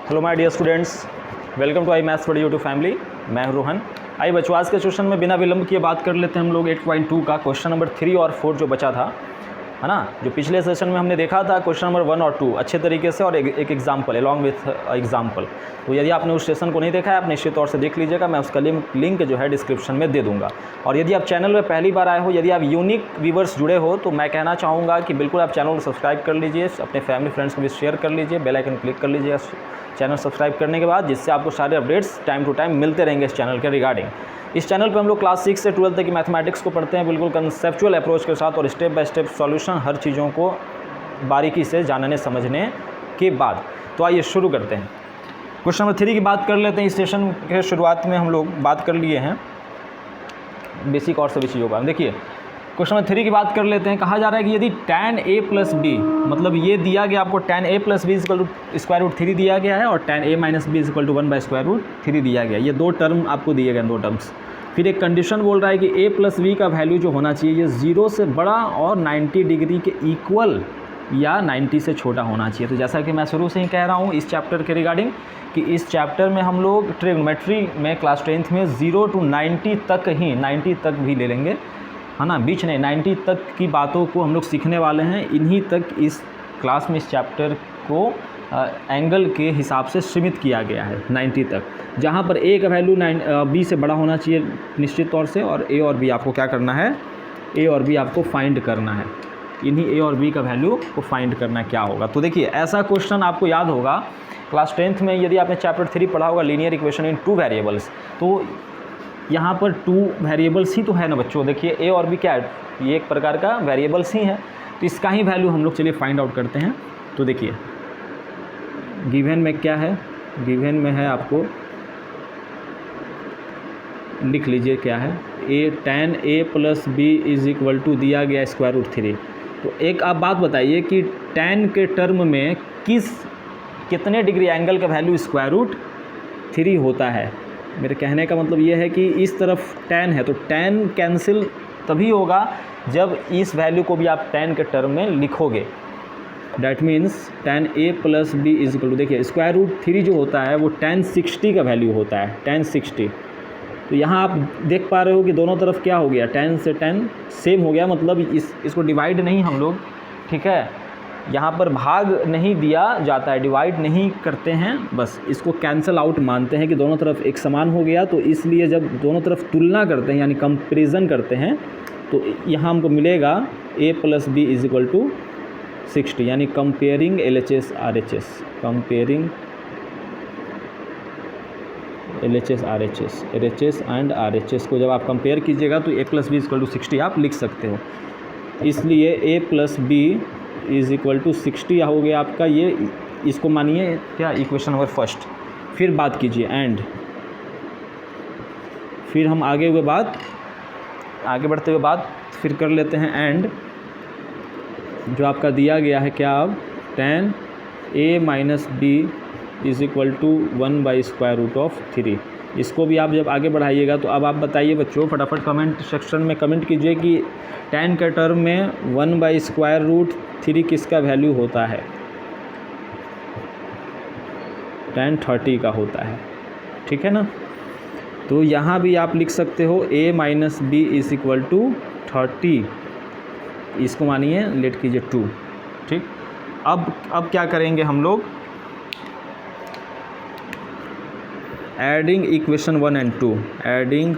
Hello my dear students, welcome to I maths for YouTube family. मैं हूं रोहन। आइए बच्चों, आज के सेशन में बिना विलंब किए बात कर लेते हैं हम लोग 8.2 का क्वेश्चन नंबर 3 और 4 जो बचा था, है ना। जो पिछले सेशन में हमने देखा था क्वेश्चन नंबर 1 और 2 अच्छे तरीके से, और एक एग्जाम्पल अलॉन्ग विथ एग्जाम्पल। तो यदि आपने उस सेशन को नहीं देखा है, आप निश्चित तौर से देख लीजिएगा। मैं उसका लिंक जो है डिस्क्रिप्शन में दे दूंगा। और यदि आप चैनल में पहली बार आए हो, यदि आप यूनिक व्यूवर्स जुड़े हो, तो मैं कहना चाहूँगा कि बिल्कुल आप चैनल को सब्सक्राइब कर लीजिए, अपने फैमिली फ्रेंड्स को भी शेयर कर लीजिए, बेल आइकन क्लिक कर लीजिए चैनल सब्सक्राइब करने के बाद, जिससे आपको सारे अपडेट्स टाइम टू टाइम मिलते रहेंगे इस चैनल के रिगार्डिंग। इस चैनल पे हम लोग क्लास 6 से 12 तक की मैथमेटिक्स को पढ़ते हैं बिल्कुल कंसेप्चुअल अप्रोच के साथ, और स्टेप बाय स्टेप सॉल्यूशन, हर चीज़ों को बारीकी से जानने समझने के बाद। तो आइए शुरू करते हैं। क्वेश्चन नंबर 3 की बात कर लेते हैं। इस सेशन के शुरुआत में हम लोग बात कर लिए हैं बेसिक और सभी चीज़ों का। देखिए क्वेश्चन नंबर 3 की बात कर लेते हैं। कहा जा रहा है कि यदि tan a प्लस बी, मतलब ये दिया गया आपको tan a plus B equal to square root 3 दिया गया है, और tan a minus B equal to 1 by square root 3 दिया गया है। ये दो टर्म आपको दिए गए, दो टर्म्स। फिर एक कंडीशन बोल रहा है कि a प्लस बी का वैल्यू जो होना चाहिए ये 0 से बड़ा और 90 डिग्री के इक्वल या 90 से छोटा होना चाहिए। तो जैसा कि मैं शुरू से ही कह रहा हूँ इस चैप्टर के रिगार्डिंग, कि इस चैप्टर में हम लोग ट्रिग्नोमेट्री में क्लास 10th में 0 to 90 तक ही, 90 तक भी ले लेंगे, है ना, बीच नहीं, 90 तक की बातों को हम लोग सीखने वाले हैं। इन्हीं तक इस क्लास में इस चैप्टर को एंगल के हिसाब से सीमित किया गया है 90 तक, जहाँ पर a का वैल्यू b से बड़ा होना चाहिए निश्चित तौर से, और a और b आपको क्या करना है, a और b आपको फाइंड करना है। इन्हीं a और b का वैल्यू को फाइंड करना क्या होगा। तो देखिए ऐसा क्वेश्चन आपको याद होगा क्लास 10th में, यदि आपने चैप्टर 3 पढ़ा होगा लीनियर इक्वेशन इन 2 वेरिएबल्स, तो यहाँ पर 2 वेरिएबल्स ही तो है ना बच्चों। देखिए a और b क्या है, ये एक प्रकार का वेरिएबल्स ही है, तो इसका ही वैल्यू हम लोग चलिए फाइंड आउट करते हैं। तो देखिए गिवन में क्या है, गिवन में है, आपको लिख लीजिए क्या है, tan a plus B is equal to दिया गया स्क्वायर रूट 3। तो एक आप बात बताइए कि tan के टर्म में कितने डिग्री एंगल का वैल्यू स्क्वायर रूट 3 होता है। मेरे कहने का मतलब ये है कि इस तरफ tan है, तो tan कैंसिल तभी होगा जब इस वैल्यू को भी आप tan के टर्म में लिखोगे। That means tan a plus B is equal to, देखिए स्क्वायर रूट 3 जो होता है वो tan 60 का वैल्यू होता है, tan 60। तो यहाँ आप देख पा रहे हो कि दोनों तरफ क्या हो गया, tan से tan सेम हो गया, मतलब इसको डिवाइड नहीं हम लोग, ठीक है, यहाँ पर भाग नहीं दिया जाता है, डिवाइड नहीं करते हैं, बस इसको कैंसिल आउट मानते हैं कि दोनों तरफ एक समान हो गया। तो इसलिए जब दोनों तरफ तुलना करते हैं यानी कंपेरिजन करते हैं, तो यहाँ हमको मिलेगा a plus B is equal to 60, यानी comparing LHS RHS, comparing LHS RHS, LHS and RHS को जब आप कंपेयर कीजिएगा तो a plus B equal to 60 आप लिख सकते हो। इसलिए a plus B is equal to 60 हो गया आपका, ये इसको मानिए क्या, इक्वेशन नंबर फर्स्ट। फिर बात कीजिए एंड, फिर हम आगे बढ़ते हुए बात फिर कर लेते हैं एंड, जो आपका दिया गया है क्या, अब tan a minus B is equal to 1 by square root of 3। इसको भी आप जब आगे बढ़ाइएगा तो अब आप बताइए बच्चों, फटाफट कमेंट सेक्शन में कमेंट कीजिए कि tan के टर्म में 1 बाई स्क्वायर रूट 3 किसका वैल्यू होता है। tan 30 का होता है, ठीक है ना। तो यहाँ भी आप लिख सकते हो a minus B is equal to 30, इसको मानिए लेट कीजिए 2, ठीक। अब क्या करेंगे हम लोग, adding equation 1 and 2, adding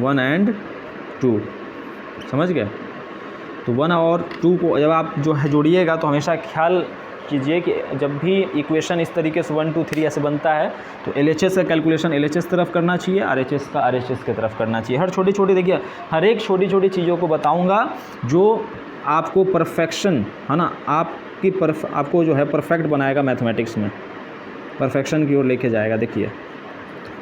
1 and 2, समझ गए। तो 1 और 2 को जब आप जो है जोड़िएगा तो हमेशा ख्याल कीजिए कि जब भी इक्वेशन इस तरीके से 1 2 3 ऐसे बनता है तो LHS का कैलकुलेशन LHS तरफ करना चाहिए, RHS का RHS की तरफ करना चाहिए। हर छोटी छोटी, देखिए हर एक छोटी छोटी चीज़ों को बताऊंगा जो आपको परफेक्शन, है ना, आपको जो है परफेक्ट बनाएगा मैथमेटिक्स में, परफेक्शन की ओर लेके जाएगा। देखिए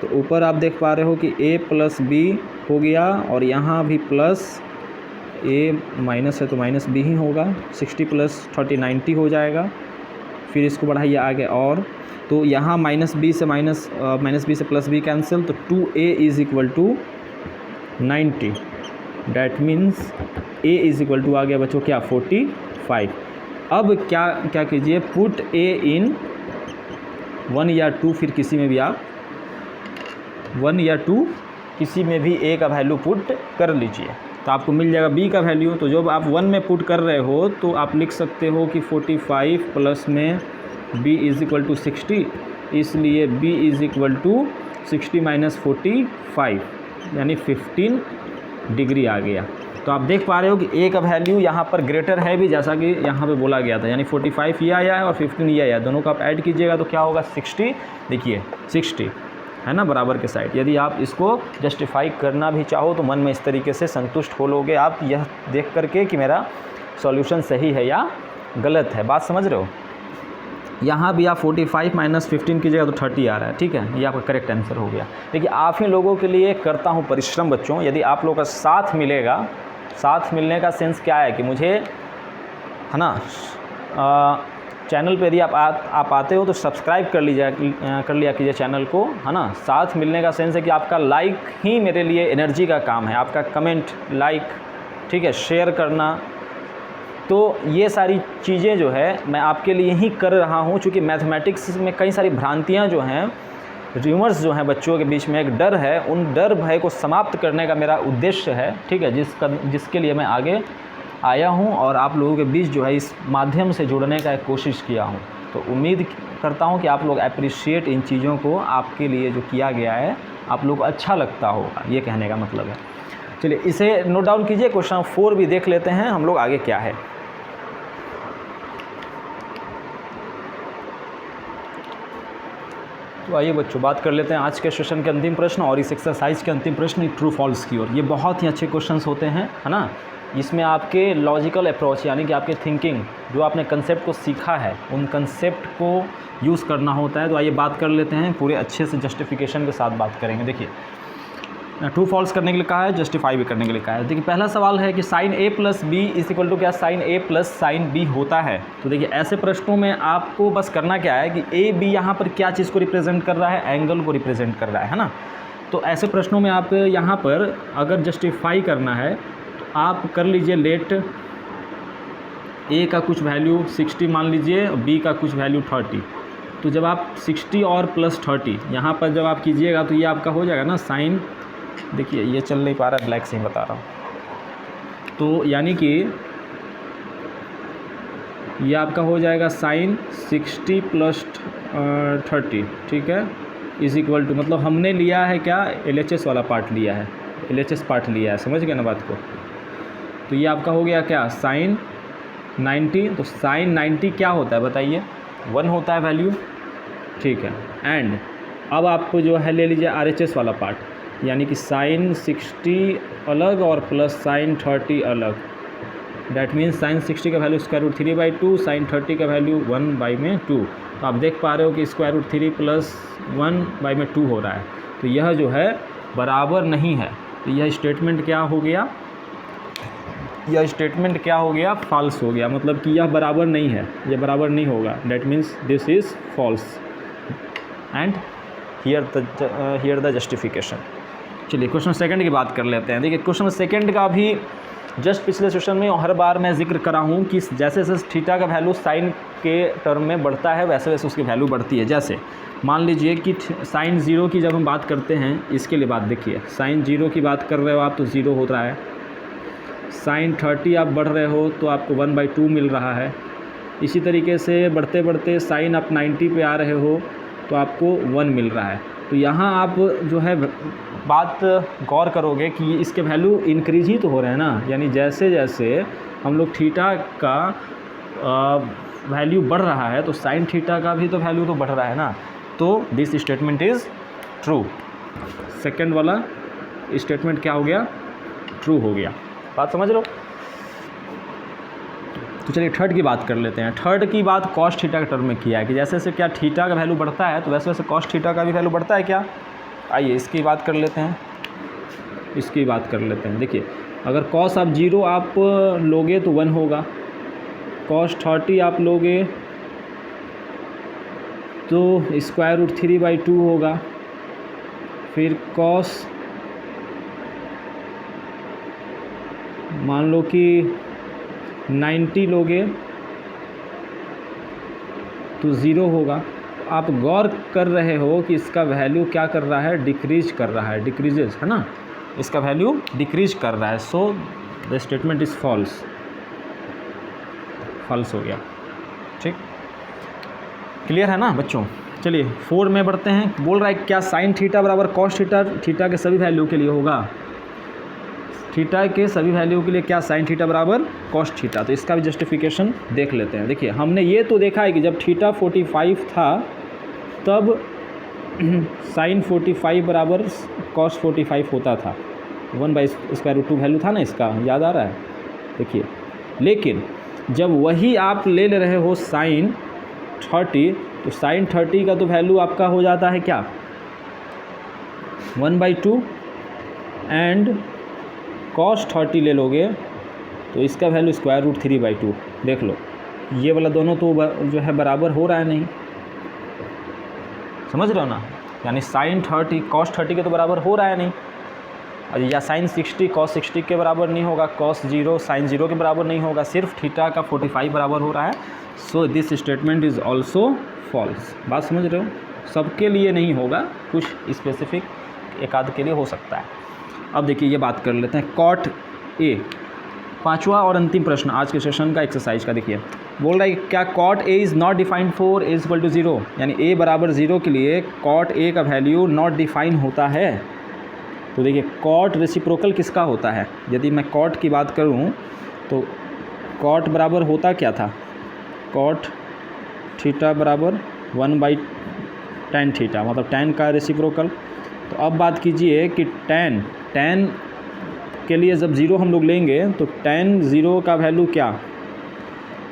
तो ऊपर आप देख पा रहे हो कि a प्लस बी हो गया, और यहाँ भी प्लस a माइनस है तो माइनस बी ही होगा, 60 प्लस 30 90 हो जाएगा। फिर इसको बढ़ाइए आगे, और तो यहाँ माइनस बी से प्लस बी कैंसिल, तो 2a is equal to 90। That means a is equal to आ गया बच्चों क्या, 45। अब क्या क्या कीजिए, पुट ए इन 1 या 2, फिर किसी में भी आप 1 या 2 किसी में भी ए का वैल्यू पुट कर लीजिए, तो आपको मिल जाएगा बी का वैल्यू। तो जब आप 1 में पुट कर रहे हो तो आप लिख सकते हो कि 45 प्लस में b इज़ इक्वल टू 60, इसलिए b is equal to 60 minus 45 यानी 15 डिग्री आ गया। तो आप देख पा रहे हो कि ए का वैल्यू यहाँ पर ग्रेटर है भी, जैसा कि यहाँ पे बोला गया था, यानी 45 ये आया है और 15 ये आया, दोनों को आप ऐड कीजिएगा तो क्या होगा 60। देखिए 60 है ना बराबर के साइड। यदि आप इसको जस्टिफाई करना भी चाहो तो मन में इस तरीके से संतुष्ट हो लोगे आप, यह देख करके कि मेरा सॉल्यूशन सही है या गलत है। बात समझ रहे हो? यहाँ भी आप 45 माइनस 15 की जगह तो 30 आ रहा है, ठीक है, ये आपका करेक्ट आंसर हो गया। देखिए आप ही लोगों के लिए करता हूँ परिश्रम बच्चों, यदि आप लोगों का साथ मिलेगा, साथ मिलने का सेंस क्या है कि मुझे है ना चैनल पे यदि आप आते हो तो सब्सक्राइब कर लिया कीजिए चैनल को, है ना। साथ मिलने का सेंस है कि आपका लाइक ही मेरे लिए एनर्जी का काम है, आपका कमेंट, लाइक, ठीक है, शेयर करना। तो ये सारी चीज़ें जो है मैं आपके लिए ही कर रहा हूँ, चूँकि मैथमेटिक्स में कई सारी भ्रांतियाँ जो हैं, र्यूमर्स जो हैं बच्चों के बीच में, एक डर है, उन डर भय को समाप्त करने का मेरा उद्देश्य है, ठीक है, जिसके लिए मैं आगे आया हूं और आप लोगों के बीच जो है इस माध्यम से जुड़ने का कोशिश किया हूं। तो उम्मीद करता हूं कि आप लोग अप्रिशिएट इन चीज़ों को, आपके लिए जो किया गया है आप लोग को अच्छा लगता होगा, ये कहने का मतलब है। चलिए इसे नोट डाउन कीजिए, क्वेश्चन 4 भी देख लेते हैं हम लोग आगे क्या है। तो आइए बच्चों बात कर लेते हैं आज के सेशन के अंतिम प्रश्न और इस एक्सरसाइज के अंतिम प्रश्न ट्रू फॉल्स की ओर। ये बहुत ही अच्छे क्वेश्चंस होते हैं, है ना। इसमें आपके लॉजिकल अप्रोच यानी कि आपके थिंकिंग, जो आपने कंसेप्ट को सीखा है, उन कंसेप्ट को यूज़ करना होता है। तो आइए बात कर लेते हैं, पूरे अच्छे से जस्टिफिकेशन के साथ बात करेंगे। देखिए ट्रू फॉल्स करने के लिए कहा है, जस्टिफाई भी करने के लिए कहा है। देखिए पहला सवाल है कि sine A plus B is equal to क्या sine A plus sine B होता है। तो देखिए ऐसे प्रश्नों में आपको बस करना क्या है कि ए बी यहाँ पर क्या चीज़ को रिप्रेजेंट कर रहा है, एंगल को रिप्रेजेंट कर रहा है ना। तो ऐसे प्रश्नों में आप यहाँ पर अगर जस्टिफाई करना है तो आप कर लीजिए, लेट ए का कुछ वैल्यू 60 मान लीजिए, बी का कुछ वैल्यू 30। तो जब आप 60 और प्लस 30 यहाँ पर जब आप कीजिएगा तो ये आपका हो जाएगा ना साइन, देखिए ये चल नहीं पा रहा है, ब्लैक से ही बता रहा हूँ। तो यानी कि ये आपका हो जाएगा साइन 60 प्लस 30, ठीक है, इज इक्वल टू, मतलब हमने लिया है क्या, LHS वाला पार्ट लिया है, LHS पार्ट लिया है, समझ गए ना बात को। तो ये आपका हो गया क्या साइन 90। तो साइन 90 क्या होता है बताइए, 1 होता है वैल्यू, ठीक है। एंड अब आप जो है ले लीजिए RHS वाला पार्ट, यानी कि साइन 60 अलग और प्लस साइन 30 अलग। डैट मीन्स साइन 60 का वैल्यू स्क्वायर रूट 3/2, साइन 30 का वैल्यू 1/2। तो आप देख पा रहे हो कि स्क्वायर रूट 3 प्लस 1/2 हो रहा है। तो यह जो है बराबर नहीं है। तो यह स्टेटमेंट क्या हो गया, यह स्टेटमेंट क्या हो गया, फॉल्स हो गया। मतलब कि यह बराबर नहीं है, यह बराबर नहीं होगा। That means this is false and here the justification. चलिए क्वेश्चन सेकंड की बात कर लेते हैं। देखिए क्वेश्चन सेकंड का भी जस्ट पिछले सेशन में हर बार मैं जिक्र करा हूँ कि जैसे जैसे थीटा का वैल्यू साइन के टर्म में बढ़ता है वैसे वैसे उसकी वैल्यू बढ़ती है। जैसे मान लीजिए कि साइन 0 की जब हम बात करते हैं, इसके लिए बात देखिए, साइन 0 की बात कर रहे हो आप तो 0 हो रहा है। साइन 30 आप बढ़ रहे हो तो आपको 1/2 मिल रहा है। इसी तरीके से बढ़ते बढ़ते साइन आप 90 पे आ रहे हो तो आपको 1 मिल रहा है। तो यहाँ आप जो है बात गौर करोगे कि इसके वैल्यू इंक्रीज ही तो हो रहे हैं ना, यानी जैसे जैसे हम लोग थीटा का वैल्यू बढ़ रहा है तो साइन थीटा का भी तो वैल्यू तो बढ़ रहा है ना। तो this statement is true. Second वाला स्टेटमेंट क्या हो गया, ट्रू हो गया। बात समझ लो। तो चलिए थर्ड की बात कर लेते हैं। थर्ड की बात कॉस थीटा के टर्म में किया है कि जैसे जैसे क्या थीटा का वैल्यू बढ़ता है तो वैसे वैसे कॉस थीटा का भी वैल्यू बढ़ता है क्या। आइए इसकी बात कर लेते हैं, इसकी बात कर लेते हैं। देखिए अगर कॉस आप 0 आप लोगे तो 1 होगा, कॉस 30 आप लोगे तो स्क्वायर रूट 3/2 होगा, फिर कॉस मान लो कि 90 लोगे तो 0 होगा। आप गौर कर रहे हो कि इसका वैल्यू क्या कर रहा है, डिक्रीज कर रहा है, डिक्रीजेज है ना, इसका वैल्यू डिक्रीज कर रहा है। So the statement is false, false हो गया। ठीक, क्लियर है ना बच्चों। चलिए 4 में बढ़ते हैं। बोल रहा है क्या साइन थीटा बराबर कॉस थीटा, थीटा के सभी वैल्यू के लिए होगा, थीटा के सभी वैल्यू के लिए क्या साइन थीटा बराबर कॉस थीटा। तो इसका भी जस्टिफिकेशन देख लेते हैं। देखिए हमने ये तो देखा है कि जब थीटा 45 था तब साइन 45 बराबर कॉस 45 होता था, 1/√2 वैल्यू था ना इसका, याद आ रहा है। देखिए लेकिन जब वही आप ले रहे हो साइन 30, तो साइन 30 का तो वैल्यू आपका हो जाता है क्या, 1/2 एंड कॉस 30 ले लोगे तो इसका वैल्यू √3/2। देख लो ये वाला दोनों तो जो है बराबर हो रहा है नहीं, समझ रहे हो ना, यानी साइन 30 कॉस 30 के तो बराबर हो रहा है नहीं, या साइन 60 कॉस 60 के बराबर नहीं होगा, कॉस 0 साइन 0 के बराबर नहीं होगा, सिर्फ थीटा का 45 बराबर हो रहा है। So this statement is also false. बात समझ रहे हो, सबके लिए नहीं होगा, कुछ स्पेसिफिक एक आध के लिए हो सकता है। अब देखिए ये बात कर लेते हैं कॉट ए, पांचवा और अंतिम प्रश्न आज के सेशन का एक्सरसाइज का। देखिए बोल रहा है क्या cot A is not defined for A equal to 0, यानी ए बराबर 0 के लिए कॉट ए का वैल्यू नॉट डिफाइन होता है। तो देखिए कॉट रेसिप्रोकल किसका होता है, यदि मैं कॉट की बात करूं तो कॉट बराबर होता क्या था, कॉट थीटा बराबर 1/tan थीटा, मतलब tan का रेसिप्रोकल। तो अब बात कीजिए कि tan के लिए जब 0 हम लोग लेंगे तो tan 0 का वैल्यू क्या,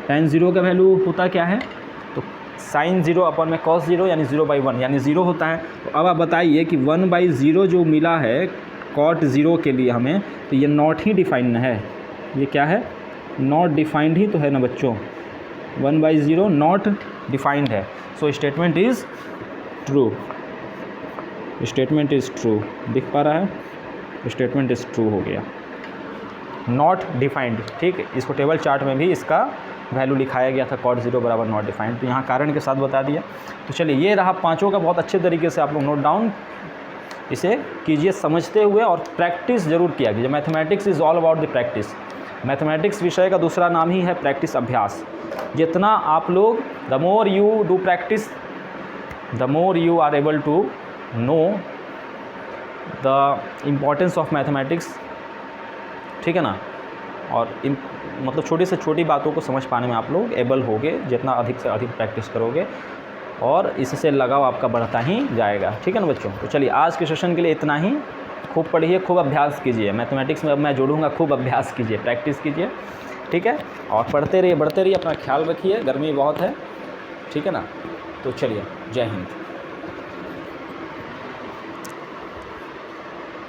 tan 0 का वैल्यू होता क्या है, तो साइन 0 अपन में cos 0 यानी 0/1 यानी 0 होता है। तो अब आप बताइए कि 1/0 जो मिला है cot 0 के लिए हमें, तो ये नॉट ही डिफाइंड है, ये क्या है, नॉट डिफाइंड ही तो है ना बच्चों, 1/0 नॉट डिफाइंड है। So statement is true, statement is true, दिख पा रहा है, स्टेटमेंट इज़ ट्रू हो गया, नॉट डिफाइंड। ठीक, इसको टेबल चार्ट में भी इसका वैल्यू लिखाया गया था cot 0 बराबर नॉट डिफाइंड, तो यहाँ कारण के साथ बता दिया। तो चलिए ये रहा पांचों का, बहुत अच्छे तरीके से आप लोग नोट डाउन इसे कीजिए समझते हुए, और प्रैक्टिस ज़रूर किया कीजिए। Mathematics is all about the practice, mathematics विषय का दूसरा नाम ही है प्रैक्टिस, अभ्यास। जितना आप लोग, the more you do practice the more you are able to know the importance of mathematics, ठीक है ना, और मतलब छोटी से छोटी बातों को समझ पाने में आप लोग एबल होगे, जितना अधिक से अधिक प्रैक्टिस करोगे और इससे लगाव आपका बढ़ता ही जाएगा। ठीक है ना बच्चों। तो चलिए आज के सेशन के लिए इतना ही, खूब पढ़िए, खूब अभ्यास कीजिए। मैथमेटिक्स में अब मैं जोड़ूंगा, खूब अभ्यास कीजिए, प्रैक्टिस कीजिए, ठीक है, और पढ़ते रहिए, बढ़ते रहिए, अपना ख्याल रखिए, गर्मी बहुत है, ठीक है ना। तो चलिए, जय हिंद।